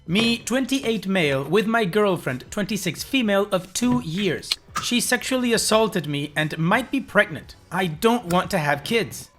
Me, 28 male, with my girlfriend, 26 female of 2 years. She sexually assaulted me and might be pregnant. I don't want to have kids.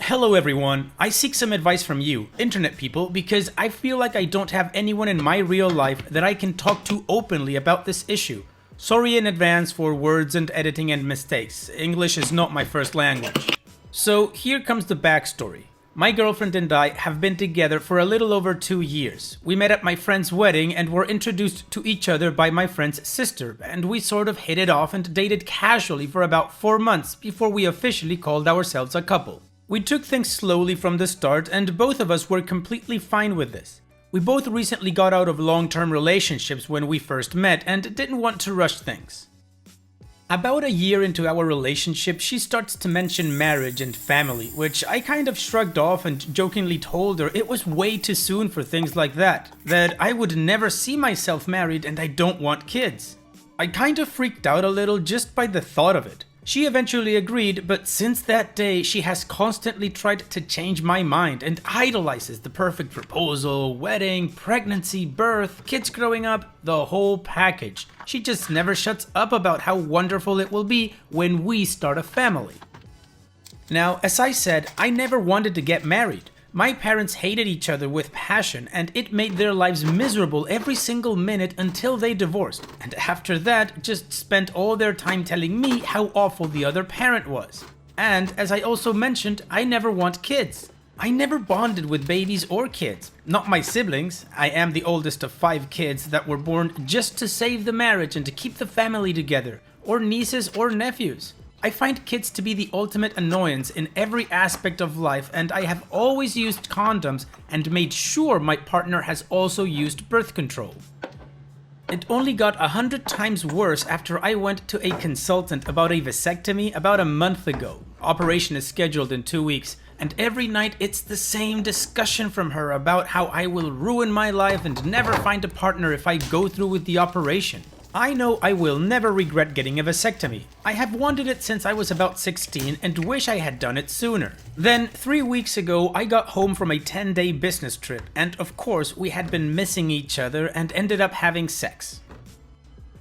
Hello everyone, I seek some advice from you, internet people, because I feel like I don't have anyone in my real life that I can talk to openly about this issue. Sorry in advance for words and editing and mistakes. English is not my first language. So here comes the backstory. My girlfriend and I have been together for a little over 2 years. We met at my friend's wedding and were introduced to each other by my friend's sister, and we sort of hit it off and dated casually for about 4 months before we officially called ourselves a couple. We took things slowly from the start, and both of us were completely fine with this. We both recently got out of long-term relationships when we first met and didn't want to rush things. About a year into our relationship, she starts to mention marriage and family, which I kind of shrugged off and jokingly told her it was way too soon for things like that I would never see myself married and I don't want kids. I kind of freaked out a little just by the thought of it. She eventually agreed, but since that day, she has constantly tried to change my mind and idolizes the perfect proposal, wedding, pregnancy, birth, kids growing up, the whole package. She just never shuts up about how wonderful it will be when we start a family. Now, as I said, I never wanted to get married. My parents hated each other with passion, and it made their lives miserable every single minute until they divorced, and after that just spent all their time telling me how awful the other parent was. And as I also mentioned, I never want kids. I never bonded with babies or kids. Not my siblings. I am the oldest of 5 kids that were born just to save the marriage and to keep the family together, or nieces or nephews. I find kids to be the ultimate annoyance in every aspect of life, and I have always used condoms and made sure my partner has also used birth control. It only got 100 times worse after I went to a consultant about a vasectomy about a month ago. Operation is scheduled in 2 weeks, and every night it's the same discussion from her about how I will ruin my life and never find a partner if I go through with the operation. I know I will never regret getting a vasectomy. I have wanted it since I was about 16 and wish I had done it sooner. Then, 3 weeks ago, I got home from a 10-day business trip, and of course, we had been missing each other and ended up having sex.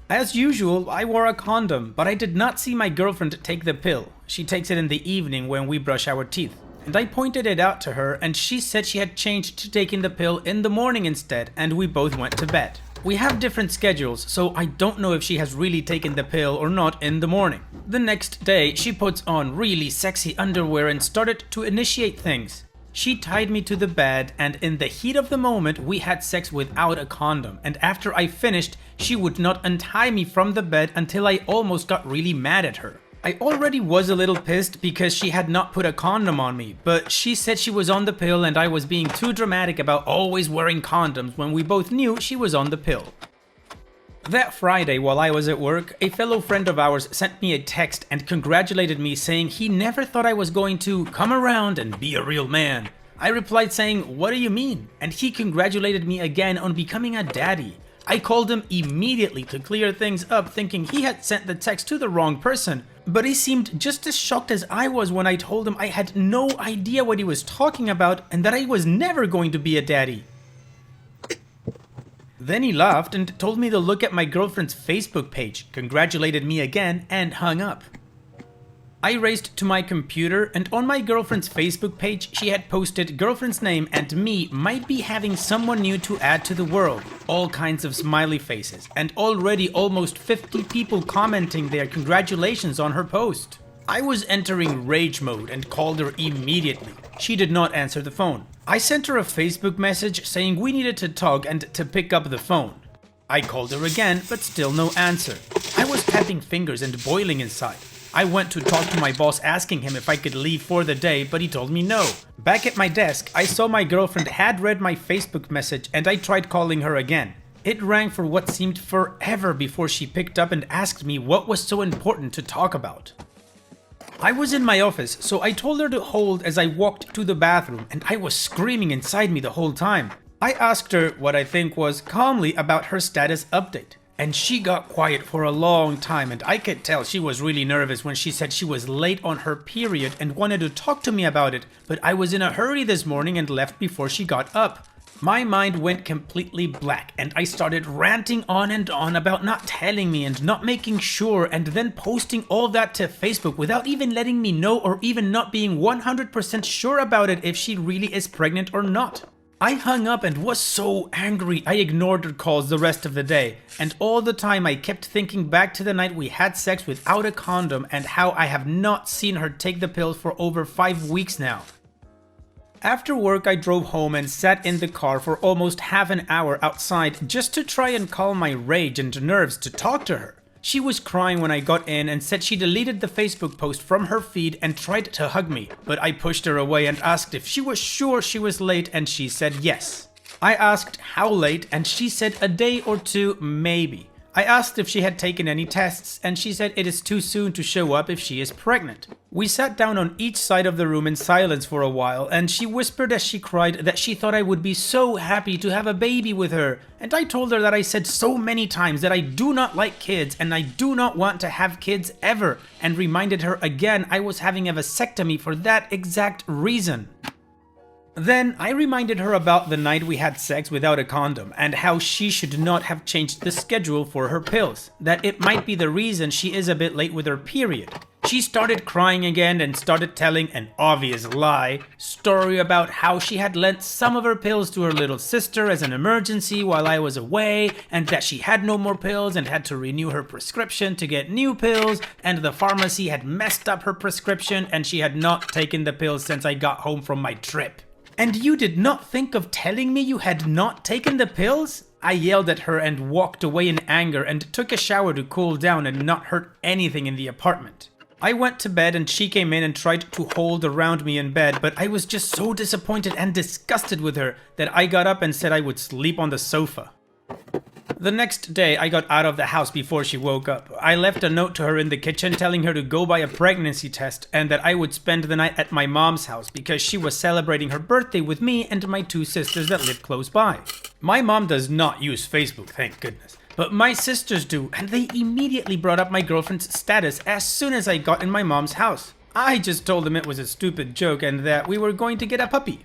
As usual, I wore a condom, but I did not see my girlfriend take the pill. She takes it in the evening when we brush our teeth. And I pointed it out to her, and she said she had changed to taking the pill in the morning instead, and we both went to bed. We have different schedules, so I don't know if she has really taken the pill or not in the morning. The next day, she puts on really sexy underwear and started to initiate things. She tied me to the bed, and in the heat of the moment, we had sex without a condom, and after I finished, she would not untie me from the bed until I almost got really mad at her. I already was a little pissed because she had not put a condom on me, but she said she was on the pill and I was being too dramatic about always wearing condoms when we both knew she was on the pill. That Friday, while I was at work, a fellow friend of ours sent me a text and congratulated me, saying he never thought I was going to come around and be a real man. I replied saying, "What do you mean?" And he congratulated me again on becoming a daddy. I called him immediately to clear things up, thinking he had sent the text to the wrong person, but he seemed just as shocked as I was when I told him I had no idea what he was talking about and that I was never going to be a daddy. Then he laughed and told me to look at my girlfriend's Facebook page, congratulated me again, and hung up. I raced to my computer, and on my girlfriend's Facebook page she had posted girlfriend's name and me might be having someone new to add to the world. All kinds of smiley faces, and already almost 50 people commenting their congratulations on her post. I was entering rage mode and called her immediately. She did not answer the phone. I sent her a Facebook message saying we needed to talk and to pick up the phone. I called her again, but still no answer. I was tapping fingers and boiling inside. I went to talk to my boss asking him if I could leave for the day, but he told me no. Back at my desk, I saw my girlfriend had read my Facebook message and I tried calling her again. It rang for what seemed forever before she picked up and asked me what was so important to talk about. I was in my office, so I told her to hold as I walked to the bathroom, and I was screaming inside me the whole time. I asked her what I think was calmly about her status update. And she got quiet for a long time, and I could tell she was really nervous when she said she was late on her period and wanted to talk to me about it, but I was in a hurry this morning and left before she got up. My mind went completely black and I started ranting on and on about not telling me and not making sure, and then posting all that to Facebook without even letting me know, or even not being 100% sure about it if she really is pregnant or not. I hung up and was so angry I ignored her calls the rest of the day, and all the time I kept thinking back to the night we had sex without a condom and how I have not seen her take the pills for over 5 weeks now. After work, I drove home and sat in the car for almost half an hour outside just to try and calm my rage and nerves to talk to her. She was crying when I got in and said she deleted the Facebook post from her feed and tried to hug me, but I pushed her away and asked if she was sure she was late, and she said yes. I asked how late and she said a day or two maybe. I asked if she had taken any tests and she said it is too soon to show up if she is pregnant. We sat down on each side of the room in silence for a while, and she whispered as she cried that she thought I would be so happy to have a baby with her, and I told her that I said so many times that I do not like kids and I do not want to have kids ever, and reminded her again I was having a vasectomy for that exact reason. Then I reminded her about the night we had sex without a condom and how she should not have changed the schedule for her pills, that it might be the reason she is a bit late with her period. She started crying again and started telling an obvious lie story about how she had lent some of her pills to her little sister as an emergency while I was away, and that she had no more pills and had to renew her prescription to get new pills, and the pharmacy had messed up her prescription and she had not taken the pills since I got home from my trip. "And you did not think of telling me you had not taken the pills?" I yelled at her and walked away in anger and took a shower to cool down and not hurt anything in the apartment. I went to bed and she came in and tried to hold around me in bed, but I was just so disappointed and disgusted with her that I got up and said I would sleep on the sofa. The next day, I got out of the house before she woke up. I left a note to her in the kitchen telling her to go buy a pregnancy test and that I would spend the night at my mom's house because she was celebrating her birthday with me and my 2 sisters that live close by. My mom does not use Facebook, thank goodness, but my sisters do, and they immediately brought up my girlfriend's status as soon as I got in my mom's house. I just told them it was a stupid joke and that we were going to get a puppy.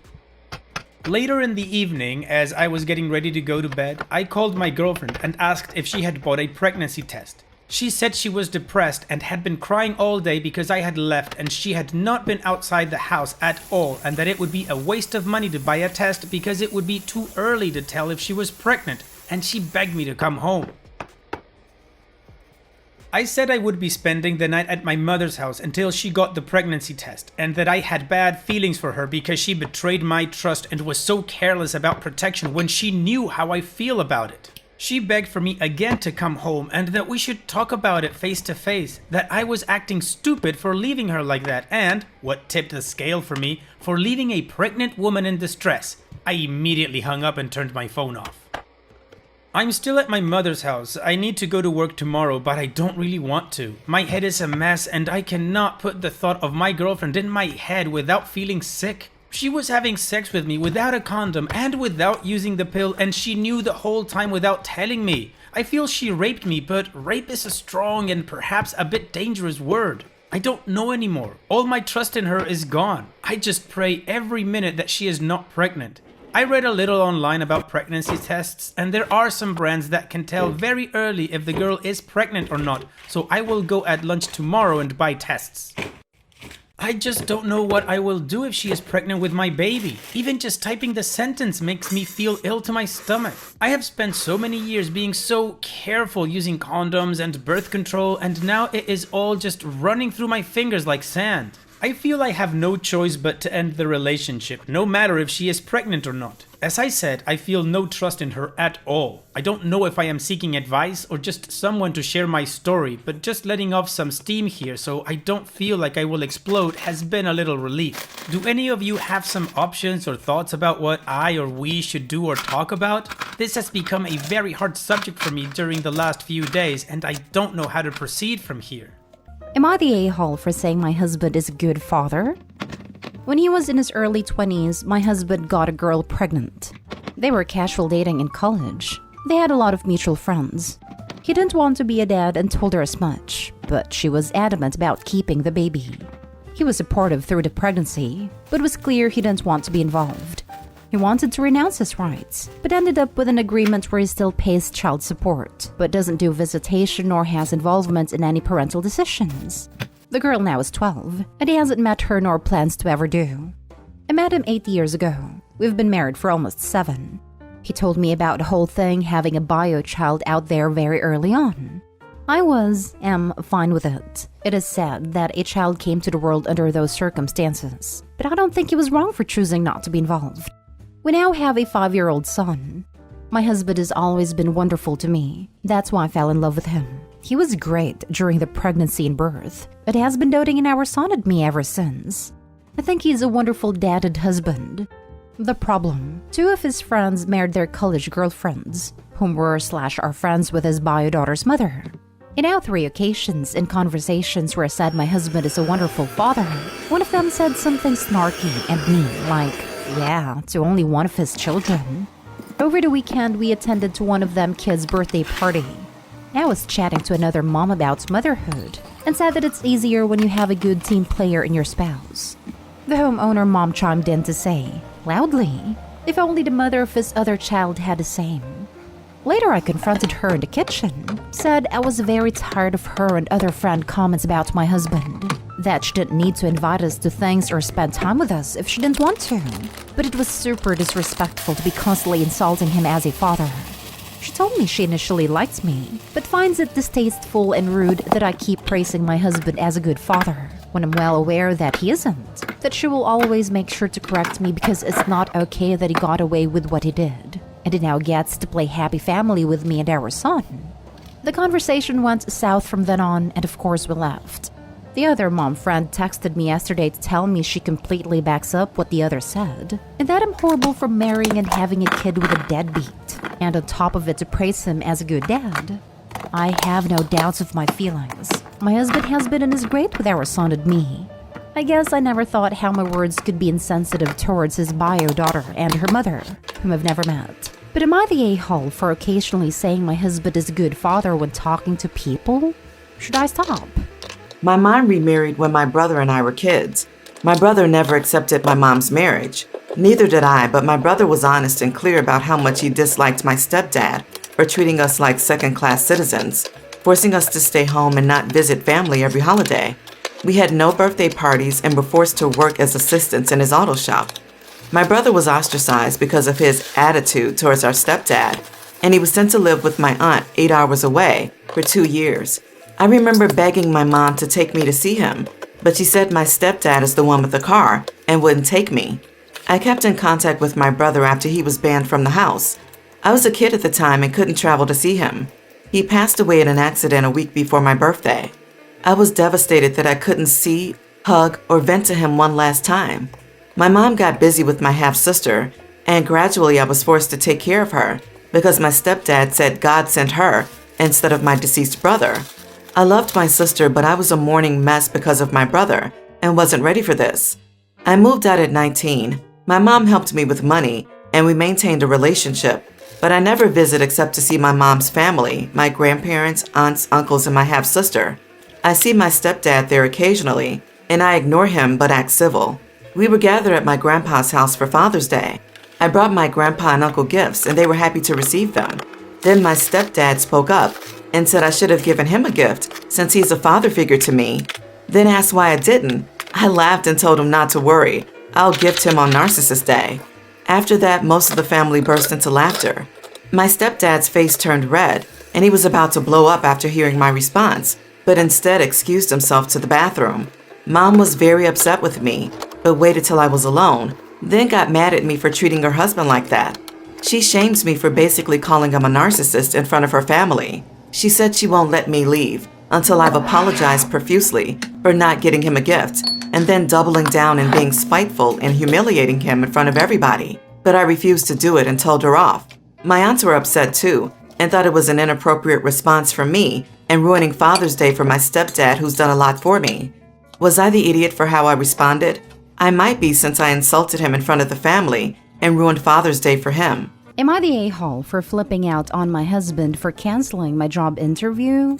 Later in the evening, as I was getting ready to go to bed, I called my girlfriend and asked if she had bought a pregnancy test. She said she was depressed and had been crying all day because I had left and she had not been outside the house at all, and that it would be a waste of money to buy a test because it would be too early to tell if she was pregnant, and she begged me to come home. I said I would be spending the night at my mother's house until she got the pregnancy test, and that I had bad feelings for her because she betrayed my trust and was so careless about protection when she knew how I feel about it. She begged for me again to come home and that we should talk about it face to face, that I was acting stupid for leaving her like that, and, what tipped the scale for me, for leaving a pregnant woman in distress. I immediately hung up and turned my phone off. I'm still at my mother's house. I need to go to work tomorrow, but I don't really want to. My head is a mess and I cannot put the thought of my girlfriend in my head without feeling sick. She was having sex with me without a condom and without using the pill, and she knew the whole time without telling me. I feel she raped me, but rape is a strong and perhaps a bit dangerous word. I don't know anymore. All my trust in her is gone. I just pray every minute that she is not pregnant. I read a little online about pregnancy tests, and there are some brands that can tell very early if the girl is pregnant or not, so I will go at lunch tomorrow and buy tests. I just don't know what I will do if she is pregnant with my baby. Even just typing the sentence makes me feel ill to my stomach. I have spent so many years being so careful using condoms and birth control, and now it is all just running through my fingers like sand. I feel I have no choice but to end the relationship, no matter if she is pregnant or not. As I said, I feel no trust in her at all. I don't know if I am seeking advice or just someone to share my story, but just letting off some steam here so I don't feel like I will explode has been a little relief. Do any of you have some options or thoughts about what I or we should do or talk about? This has become a very hard subject for me during the last few days, and I don't know how to proceed from here. Am I the a-hole for saying my husband is a good father? When he was in his early 20s, my husband got a girl pregnant. They were casual dating in college. They had a lot of mutual friends. He didn't want to be a dad and told her as much, but she was adamant about keeping the baby. He was supportive through the pregnancy, but it was clear he didn't want to be involved. He wanted to renounce his rights, but ended up with an agreement where he still pays child support, but doesn't do visitation or has involvement in any parental decisions. The girl now is 12, and he hasn't met her nor plans to ever do. I met him 8 years ago. We've been married for almost 7. He told me about the whole thing having a bio child out there very early on. I am fine with it. It is sad that a child came to the world under those circumstances, but I don't think he was wrong for choosing not to be involved. We now have a 5-year-old son. My husband has always been wonderful to me. That's why I fell in love with him. He was great during the pregnancy and birth, but has been doting in our son and me ever since. I think he's a wonderful dad and husband. The problem, 2 of his friends married their college girlfriends, whom were/are friends with his bio daughter's mother. In now 3 occasions in conversations where I said my husband is a wonderful father, one of them said something snarky and mean, like, yeah, to only one of his children. Over the weekend, we attended to one of them kids' birthday party. I was chatting to another mom about motherhood and said that it's easier when you have a good team player in your spouse. The homeowner mom chimed in to say, loudly, if only the mother of his other child had the same. Later, I confronted her in the kitchen, said I was very tired of her and other friend comments about my husband, that she didn't need to invite us to things or spend time with us if she didn't want to, but it was super disrespectful to be constantly insulting him as a father. She told me she initially liked me, but finds it distasteful and rude that I keep praising my husband as a good father, when I'm well aware that he isn't, that she will always make sure to correct me because it's not okay that he got away with what he did, and he now gets to play happy family with me and our son. The conversation went south from then on, and of course we left. The other mom friend texted me yesterday to tell me she completely backs up what the other said, and that I'm horrible for marrying and having a kid with a deadbeat, and on top of it to praise him as a good dad. I have no doubts of my feelings. My husband has been and is great with our son and me. I guess I never thought how my words could be insensitive towards his bio daughter and her mother, whom I've never met. But am I the a-hole for occasionally saying my husband is a good father when talking to people? Should I stop? My mom remarried when my brother and I were kids. My brother never accepted my mom's marriage. Neither did I, but my brother was honest and clear about how much he disliked my stepdad for treating us like second-class citizens, forcing us to stay home and not visit family every holiday. We had no birthday parties and were forced to work as assistants in his auto shop. My brother was ostracized because of his attitude towards our stepdad, and he was sent to live with my aunt 8 hours away for 2 years. I remember begging my mom to take me to see him, but she said my stepdad is the one with the car and wouldn't take me. I kept in contact with my brother after he was banned from the house. I was a kid at the time and couldn't travel to see him. He passed away in an accident a week before my birthday. I was devastated that I couldn't see, hug, or vent to him one last time. My mom got busy with my half-sister, and gradually I was forced to take care of her because my stepdad said God sent her instead of my deceased brother. I loved my sister, but I was a mourning mess because of my brother and wasn't ready for this. I moved out at 19. My mom helped me with money, and we maintained a relationship, but I never visit except to see my mom's family, my grandparents, aunts, uncles, and my half-sister. I see my stepdad there occasionally, and I ignore him but act civil. We were gathered at my grandpa's house for Father's Day. I brought my grandpa and uncle gifts, and they were happy to receive them. Then my stepdad spoke up and said I should have given him a gift since he's a father figure to me. Then asked why I didn't. I laughed and told him not to worry. I'll gift him on Narcissist Day. After that, most of the family burst into laughter. My stepdad's face turned red, and he was about to blow up after hearing my response, but instead excused himself to the bathroom. Mom was very upset with me, but waited till I was alone, then got mad at me for treating her husband like that. She shames me for basically calling him a narcissist in front of her family. She said she won't let me leave until I've apologized profusely for not getting him a gift, and then doubling down and being spiteful and humiliating him in front of everybody. But I refused to do it and told her off. My aunts were upset too, and thought it was an inappropriate response from me and ruining Father's Day for my stepdad who's done a lot for me. Was I the idiot for how I responded? I might be, since I insulted him in front of the family and ruined Father's Day for him. Am I the a-hole for flipping out on my husband for canceling my job interview?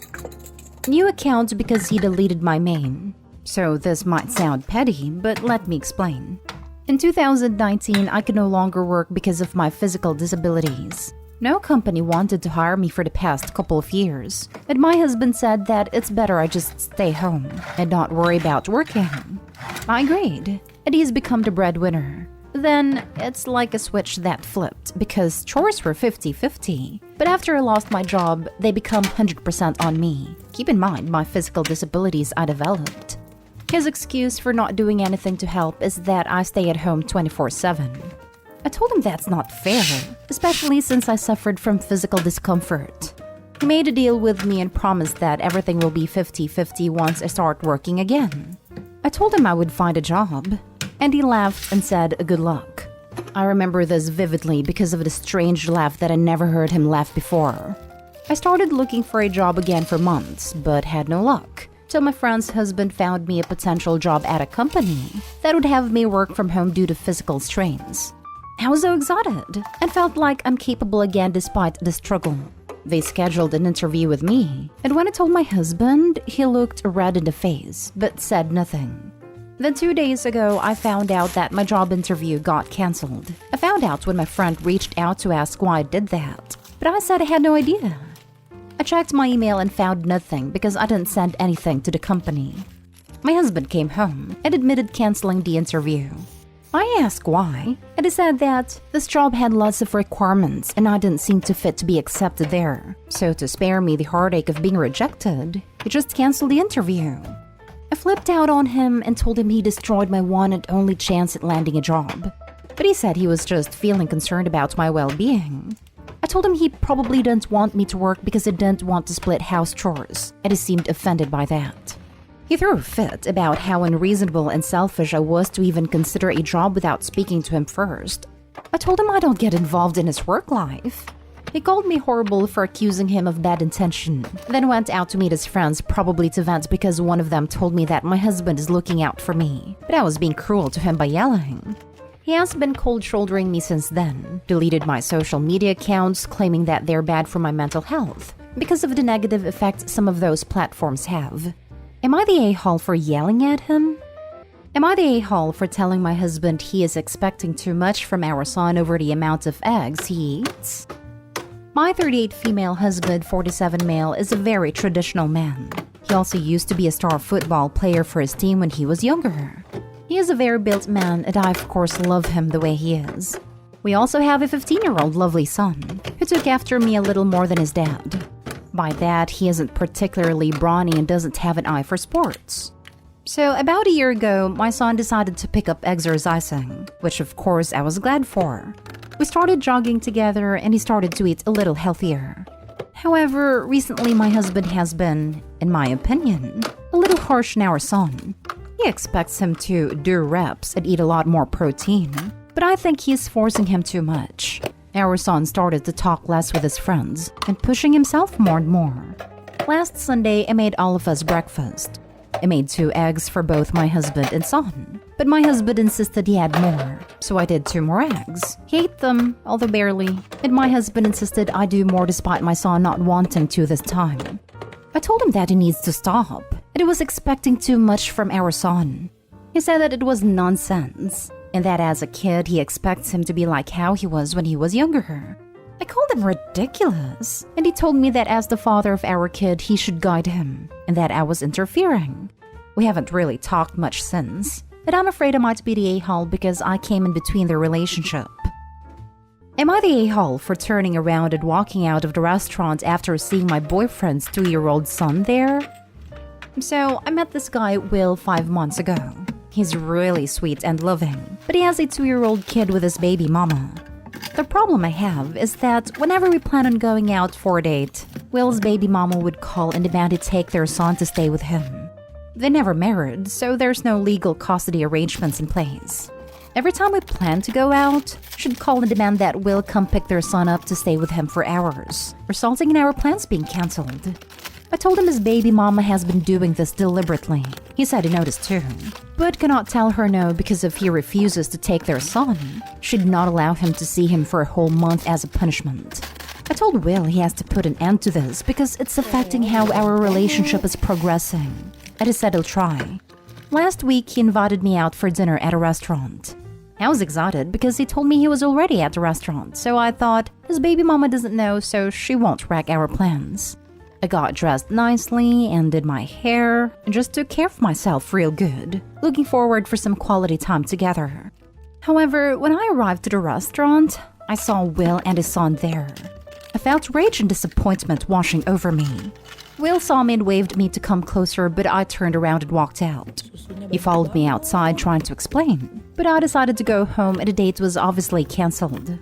New account because he deleted my main. So this might sound petty, but let me explain. In 2019, I could no longer work because of my physical disabilities. No company wanted to hire me for the past couple of years, and my husband said that it's better I just stay home and not worry about working. I agreed, and he's become the breadwinner. Then, it's like a switch that flipped because chores were 50-50. But after I lost my job, they become 100% on me. Keep in mind my physical disabilities I developed. His excuse for not doing anything to help is that I stay at home 24/7. I told him that's not fair, especially since I suffered from physical discomfort. He made a deal with me and promised that everything will be 50-50 once I start working again. I told him I would find a job, and he laughed and said good luck. I remember this vividly because of the strange laugh that I never heard him laugh before. I started looking for a job again for months, but had no luck, till my friend's husband found me a potential job at a company that would have me work from home due to physical strains. I was so excited and felt like I'm capable again despite the struggle. They scheduled an interview with me, and when I told my husband, he looked red in the face, but said nothing. Then 2 days ago, I found out that my job interview got cancelled. I found out when my friend reached out to ask why I did that, but I said I had no idea. I checked my email and found nothing because I didn't send anything to the company. My husband came home and admitted canceling the interview. I asked why, and he said that this job had lots of requirements and I didn't seem to fit to be accepted there. So to spare me the heartache of being rejected, he just canceled the interview. I flipped out on him and told him he destroyed my one and only chance at landing a job. But he said he was just feeling concerned about my well-being. I told him he probably didn't want me to work because he didn't want to split house chores, and he seemed offended by that. He threw a fit about how unreasonable and selfish I was to even consider a job without speaking to him first. I told him I don't get involved in his work life. He called me horrible for accusing him of bad intention, then went out to meet his friends, probably to vent because one of them told me that my husband is looking out for me, but I was being cruel to him by yelling. He has been cold-shouldering me since then, deleted my social media accounts, claiming that they're bad for my mental health because of the negative effects some of those platforms have. Am I the a-hole for yelling at him? Am I the a-hole for telling my husband he is expecting too much from our son over the amount of eggs he eats? My 38 female husband, 47 male, is a very traditional man. He also used to be a star football player for his team when he was younger. He is a very built man, and I of course love him the way he is. We also have a 15-year-old lovely son, who took after me a little more than his dad. By that, he isn't particularly brawny and doesn't have an eye for sports. So about a year ago, my son decided to pick up exercising, which of course I was glad for. We started jogging together and he started to eat a little healthier. However, recently my husband has been, in my opinion, a little harsh on our son. He expects him to do reps and eat a lot more protein, but I think he is forcing him too much. Our son started to talk less with his friends and pushing himself more and more. Last Sunday, I made all of us breakfast. I made 2 eggs for both my husband and son, but my husband insisted he had more, so I did 2 more eggs. He ate them, although barely, and my husband insisted I do more despite my son not wanting to this time. I told him that he needs to stop, and he was expecting too much from our son. He said that it was nonsense, and that as a kid he expects him to be like how he was when he was younger. I called him ridiculous, and he told me that as the father of our kid he should guide him, and that I was interfering. We haven't really talked much since, but I'm afraid I might be the a-hole because I came in between their relationship. Am I the a-hole for turning around and walking out of the restaurant after seeing my boyfriend's 2-year-old son there? So, I met this guy, Will, 5 months ago. He's really sweet and loving, but he has a 2-year-old kid with his baby mama. The problem I have is that whenever we plan on going out for a date, Will's baby mama would call and demand he take their son to stay with him. They never married, so there's no legal custody arrangements in place. Every time we plan to go out, she'd call and demand that Will come pick their son up to stay with him for hours, resulting in our plans being cancelled. I told him his baby mama has been doing this deliberately. He said he noticed too, but cannot tell her no because if he refuses to take their son, she'd not allow him to see him for a whole month as a punishment. I told Will he has to put an end to this because it's affecting how our relationship is progressing, and he said he'll try. Last week, he invited me out for dinner at a restaurant. I was excited because he told me he was already at the restaurant, so I thought his baby mama doesn't know, so she won't wreck our plans. I got dressed nicely and did my hair and just took care of myself real good, looking forward for some quality time together. However, when I arrived to the restaurant, I saw Will and his son there. I felt rage and disappointment washing over me. Will saw me and waved me to come closer, but I turned around and walked out. He followed me outside trying to explain, but I decided to go home and the date was obviously cancelled.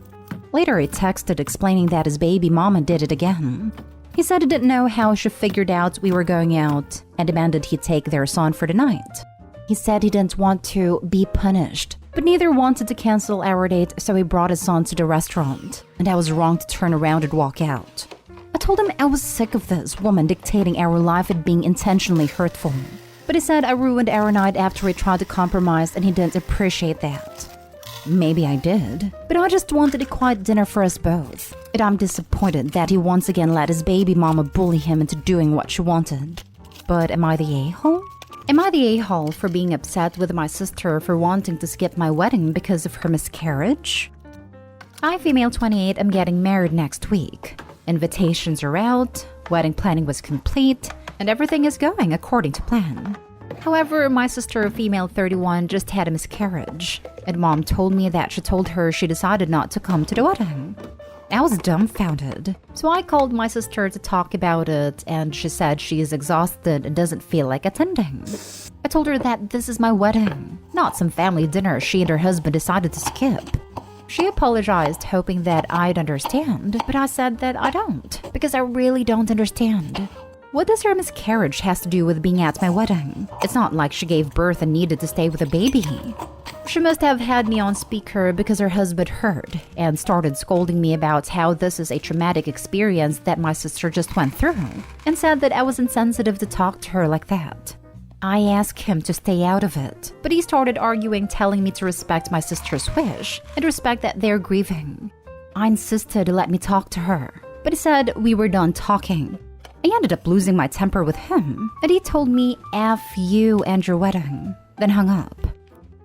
Later, he texted explaining that his baby mama did it again. He said he didn't know how she figured out we were going out and demanded he take their son for the night. He said he didn't want to be punished, but neither wanted to cancel our date, so he brought his son to the restaurant, and I was wrong to turn around and walk out. I told him I was sick of this woman dictating our life and being intentionally hurtful. But he said I ruined our night after he tried to compromise and he didn't appreciate that. Maybe I did, but I just wanted a quiet dinner for us both. And I'm disappointed that he once again let his baby mama bully him into doing what she wanted. But am I the a-hole? Am I the a-hole for being upset with my sister for wanting to skip my wedding because of her miscarriage? I, female 28, am getting married next week. Invitations are out, wedding planning was complete, and everything is going according to plan. However, my sister, female 31, just had a miscarriage, and mom told me that she told her she decided not to come to the wedding. I was dumbfounded, so I called my sister to talk about it, and she said she is exhausted and doesn't feel like attending. I told her that this is my wedding, not some family dinner she and her husband decided to skip. She apologized, hoping that I'd understand, but I said that I don't, because I really don't understand. What does her miscarriage has to do with being at my wedding? It's not like she gave birth and needed to stay with a baby. She must have had me on speaker because her husband heard and started scolding me about how this is a traumatic experience that my sister just went through, and said that I was insensitive to talk to her like that. I asked him to stay out of it, but he started arguing, telling me to respect my sister's wish and respect that they're grieving. I insisted to let me talk to her, but he said we were done talking. I ended up losing my temper with him, and he told me, F you and your wedding, then hung up.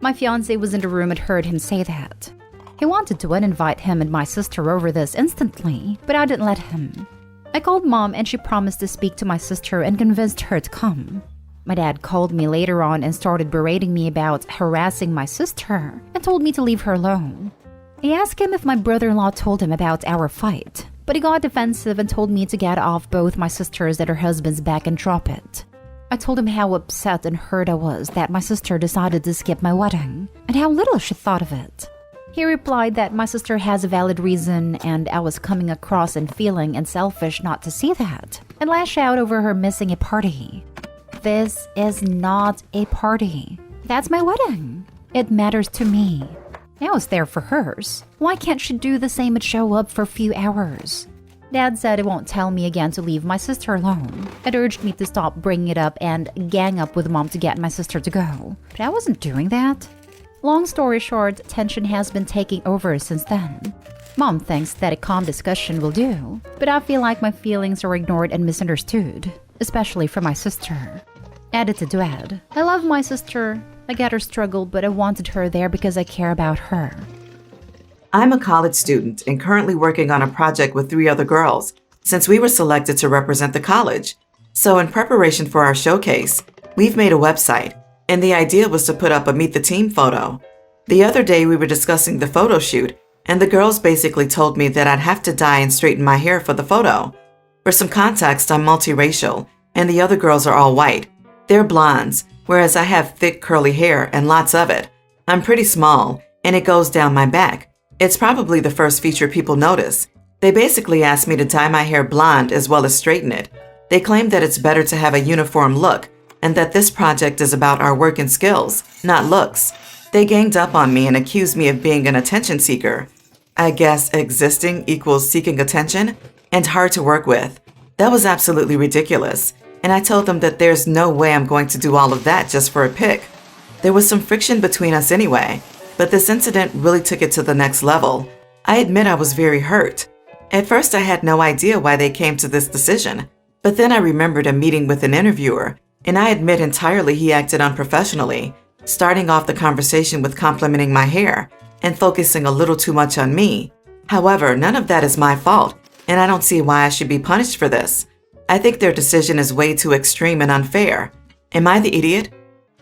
My fiancé was in the room and heard him say that. He wanted to uninvite him and my sister over this instantly, but I didn't let him. I called mom and she promised to speak to my sister and convinced her to come. My dad called me later on and started berating me about harassing my sister and told me to leave her alone. I asked him if my brother-in-law told him about our fight, but he got defensive and told me to get off both my sisters and her husband's back and drop it. I told him how upset and hurt I was that my sister decided to skip my wedding and how little she thought of it. He replied that my sister has a valid reason and I was coming across and feeling and selfish not to see that, and lash out over her missing a party. This is not a party. That's my wedding. It matters to me. I was there for hers. Why can't she do the same and show up for a few hours? Dad said he won't tell me again to leave my sister alone. It urged me to stop bringing it up and gang up with mom to get my sister to go. But I wasn't doing that. Long story short, tension has been taking over since then. Mom thinks that a calm discussion will do, but I feel like my feelings are ignored and misunderstood, especially from my sister. Edited to add, I love my sister. I get her struggle, but I wanted her there because I care about her. I'm a college student and currently working on a project with 3 other girls since we were selected to represent the college. So in preparation for our showcase, we've made a website, and the idea was to put up a meet the team photo. The other day we were discussing the photo shoot, and the girls basically told me that I'd have to dye and straighten my hair for the photo. For some context, I'm multiracial, and the other girls are all white. They're blondes, whereas I have thick curly hair and lots of it. I'm pretty small, and it goes down my back. It's probably the first feature people notice. They basically asked me to dye my hair blonde as well as straighten it. They claim that it's better to have a uniform look, and that this project is about our work and skills, not looks. They ganged up on me and accused me of being an attention seeker. I guess existing equals seeking attention, and hard to work with. That was absolutely ridiculous, and I told them that there's no way I'm going to do all of that just for a pic. There was some friction between us anyway, but this incident really took it to the next level. I admit I was very hurt. At first I had no idea why they came to this decision, but then I remembered a meeting with an interviewer, and I admit entirely he acted unprofessionally. starting off the conversation with complimenting my hair and focusing a little too much on me. However, none of that is my fault, and I don't see why I should be punished for this. I think their decision is way too extreme and unfair. Am I the idiot?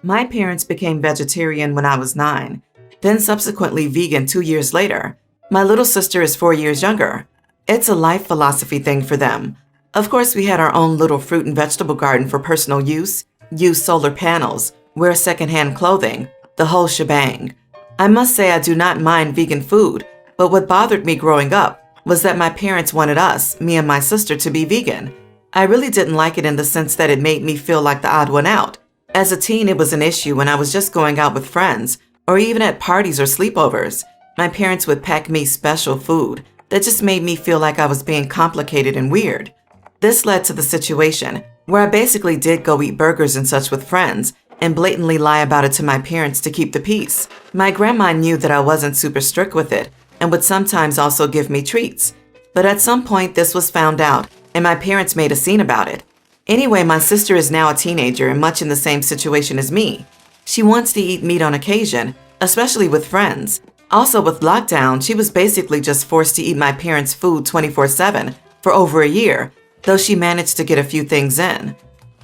My parents became vegetarian when I was 9, then subsequently vegan 2 years later. My little sister is 4 years younger. It's a life philosophy thing for them. Of course, we had our own little fruit and vegetable garden for personal use, use solar panels, wear secondhand clothing, the whole shebang. I must say I do not mind vegan food, but what bothered me growing up was that my parents wanted us, me and my sister, to be vegan. I really didn't like it in the sense that it made me feel like the odd one out. As a teen, it was an issue when I was just going out with friends, or even at parties or sleepovers. My parents would pack me special food that just made me feel like I was being complicated and weird. This led to the situation where I basically did go eat burgers and such with friends and blatantly lie about it to my parents to keep the peace. My grandma knew that I wasn't super strict with it and would sometimes also give me treats. But at some point, this was found out and my parents made a scene about it. Anyway, my sister is now a teenager and much in the same situation as me. She wants to eat meat on occasion, especially with friends. Also, with lockdown, she was basically just forced to eat my parents' food 24/7 for over a year, though she managed to get a few things in.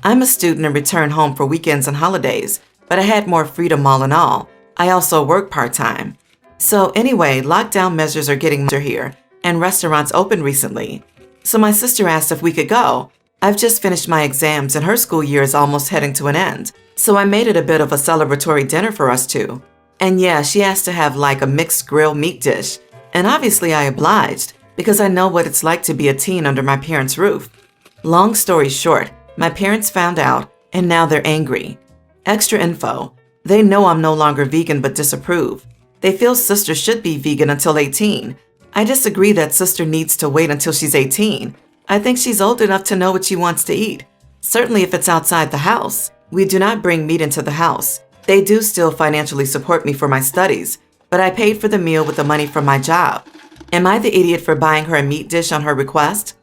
I'm a student and return home for weekends and holidays, but I had more freedom all in all. I also work part-time. So anyway, lockdown measures are getting here, and restaurants opened recently. So my sister asked if we could go. I've just finished my exams and her school year is almost heading to an end, so I made it a bit of a celebratory dinner for us two. And yeah, she asked to have like a mixed grill meat dish, and obviously I obliged because I know what it's like to be a teen under my parents' roof. Long story short, my parents found out and now they're angry. Extra info: they know I'm no longer vegan but disapprove. They feel sister should be vegan until 18. I disagree that sister needs to wait until she's 18. I think she's old enough to know what she wants to eat. Certainly if it's outside the house. We do not bring meat into the house. They do still financially support me for my studies, but I paid for the meal with the money from my job. Am I the idiot for buying her a meat dish on her request?